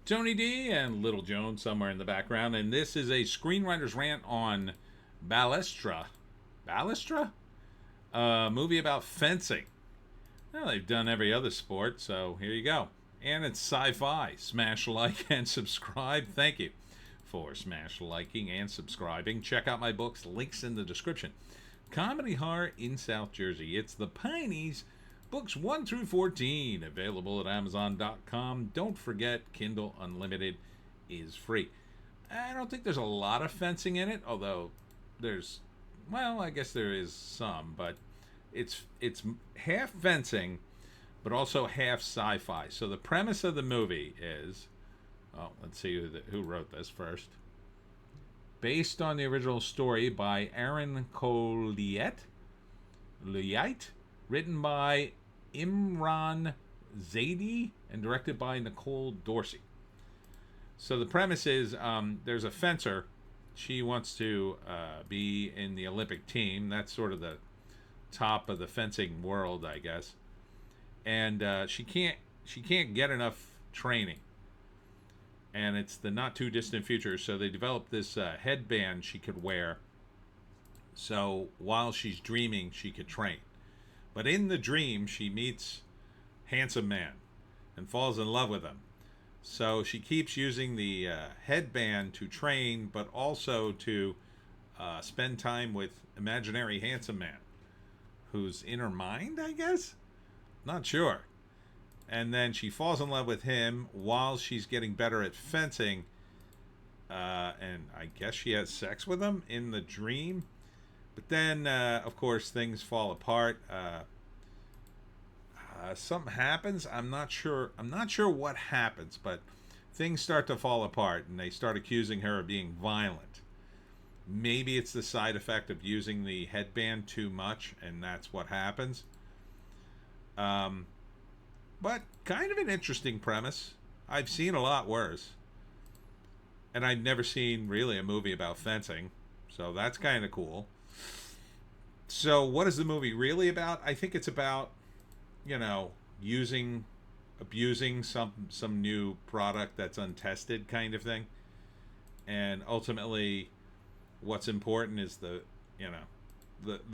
Tony D and Little Joan somewhere in the background, and this is a screenwriter's rant on Balestra. Balestra? A movie about fencing. Well, they've done every other sport, so here you go. And it's sci-fi. Smash like and subscribe. Thank you for smash liking and subscribing. Check out my books, links in the description. Comedy horror in South Jersey. It's the Pineys, books 1 through 14, available at Amazon.com. Don't forget, Kindle Unlimited is free. I don't think there's a lot of fencing in it, although there's, well, I guess there is some, but it's half fencing, but also half sci-fi. So the premise of the movie is, oh, let's see who wrote this first. Based on the original story by Aaron Colliette, written by Imran Zaidi and directed by Nicole Dorsey. So the premise is there's a fencer. She wants to be in the Olympic team. That's sort of the top of the fencing world, I guess. And she can't get enough training. And it's the not too distant future. So they developed this headband she could wear. So while she's dreaming, she could train. But in the dream, she meets handsome man and falls in love with him. So she keeps using the headband to train, but also to spend time with imaginary handsome man, who's in her mind, I guess? Not sure. And then she falls in love with him while she's getting better at fencing. And I guess she has sex with him in the dream. But then, of course, things fall apart. Something happens. I'm not sure what happens, but things start to fall apart, and they start accusing her of being violent. Maybe it's the side effect of using the headband too much, and that's what happens. But kind of an interesting premise. I've seen a lot worse. And I've never seen really a movie about fencing. So that's kind of cool. So what is the movie really about? I think it's about, abusing some new product that's untested kind of thing. And ultimately what's important is the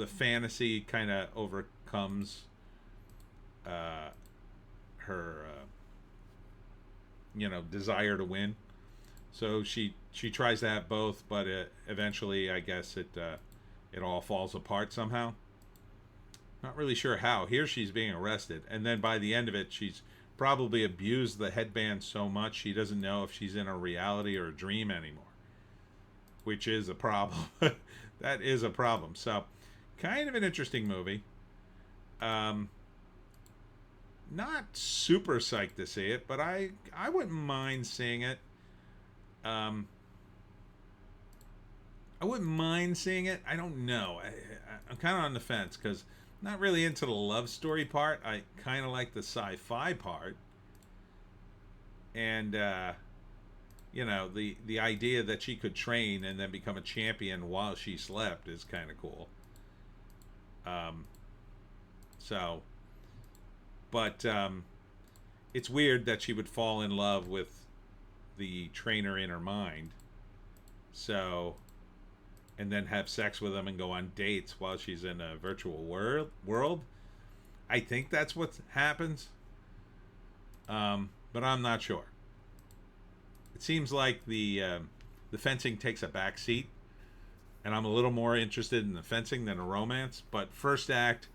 fantasy kind of overcomes her desire to win. So she tries to have both, but eventually I guess it all falls apart somehow. Not really sure how. Here she's being arrested, and then by the end of it, she's probably abused the headband so much she doesn't know if she's in a reality or a dream anymore, which is a problem. That is a problem. So kind of an interesting movie. Not super psyched to see it, but I wouldn't mind seeing it. I wouldn't mind seeing it. I don't know. I'm kind of on the fence because I'm not really into the love story part. I kind of like the sci-fi part, and the idea that she could train and then become a champion while she slept is kind of cool. So. But it's weird that she would fall in love with the trainer in her mind. So, and then have sex with him and go on dates while she's in a virtual world. I think that's what happens. But I'm not sure. It seems like the fencing takes a back seat, and I'm a little more interested in the fencing than a romance. But first act,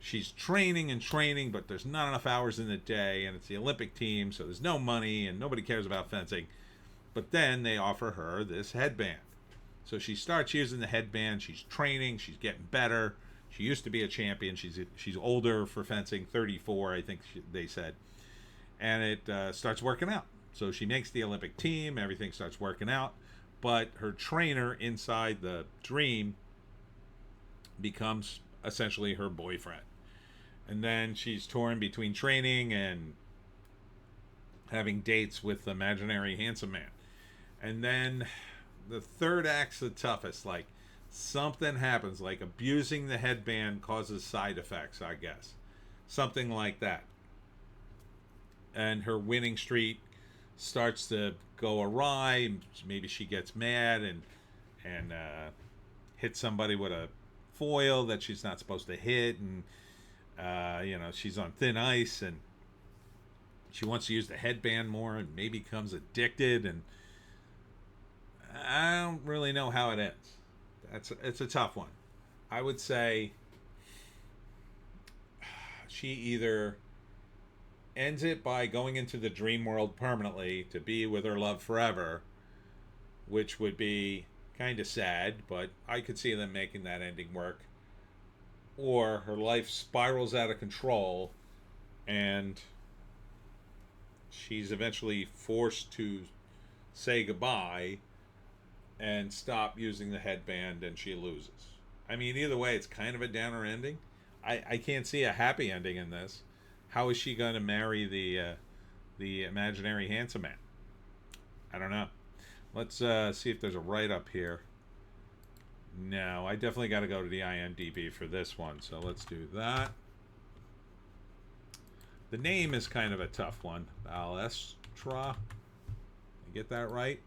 she's training and training, but there's not enough hours in the day, and it's the Olympic team, so there's no money, and nobody cares about fencing. But then they offer her this headband. So she starts using the headband. She's training. She's getting better. She used to be a champion. She's older for fencing, 34, I think they said. And it starts working out. So she makes the Olympic team. Everything starts working out. But her trainer inside the dream becomes essentially her boyfriend. And then she's torn between training and having dates with the imaginary handsome man. And then the third act's the toughest. Like, something happens, like abusing the headband causes side effects, I guess. Something like that. And her winning streak starts to go awry. Maybe she gets mad and hits somebody with a foil that she's not supposed to hit, and she's on thin ice, and she wants to use the headband more, and maybe becomes addicted, and I don't really know how it ends. It's a tough one. I would say she either ends it by going into the dream world permanently to be with her love forever, which would be kind of sad, but I could see them making that ending work. Or her life spirals out of control and she's eventually forced to say goodbye and stop using the headband and she loses. I mean, either way, it's kind of a downer ending. I can't see a happy ending in this. How is she going to marry the imaginary handsome man? I don't know. Let's see if there's a write-up here. No, I definitely got to go to the IMDb for this one, so let's do that. The name is kind of a tough one. Balestra. You get that right?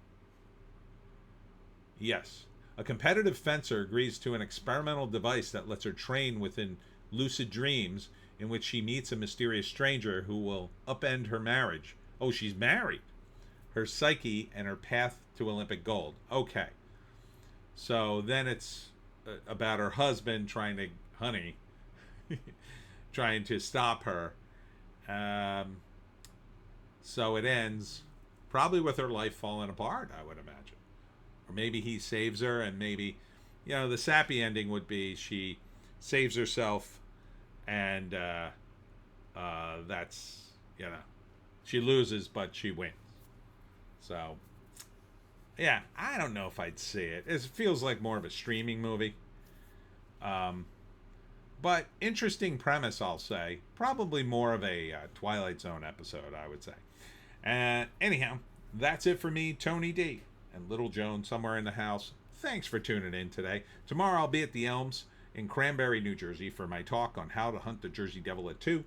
Yes. A competitive fencer agrees to an experimental device that lets her train within lucid dreams in which she meets a mysterious stranger who will upend her marriage. Oh, she's married. Her psyche and her path to Olympic gold. Okay. So then it's about her husband trying to stop her. So it ends probably with her life falling apart, I would imagine. Or maybe he saves her, and maybe, the sappy ending would be she saves herself, and that's, she loses, but she wins. So, yeah, I don't know if I'd see it. It feels like more of a streaming movie. But interesting premise, I'll say. Probably more of a Twilight Zone episode, I would say. Anyhow, that's it for me, Tony D. And Little Joan somewhere in the house. Thanks for tuning in today. Tomorrow I'll be at the Elms in Cranberry, New Jersey for my talk on how to hunt the Jersey Devil at 2.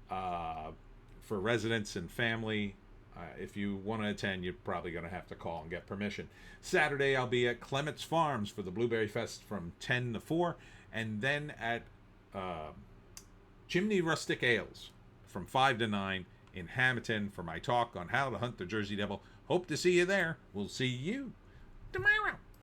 For residents and family, if you want to attend, you're probably going to have to call and get permission. Saturday I'll be at Clement's Farms for the Blueberry Fest from 10 to 4. And then at Chimney Rustic Ales from 5 to 9 in Hamilton for my talk on how to hunt the Jersey Devil. Hope to see you there. We'll see you tomorrow.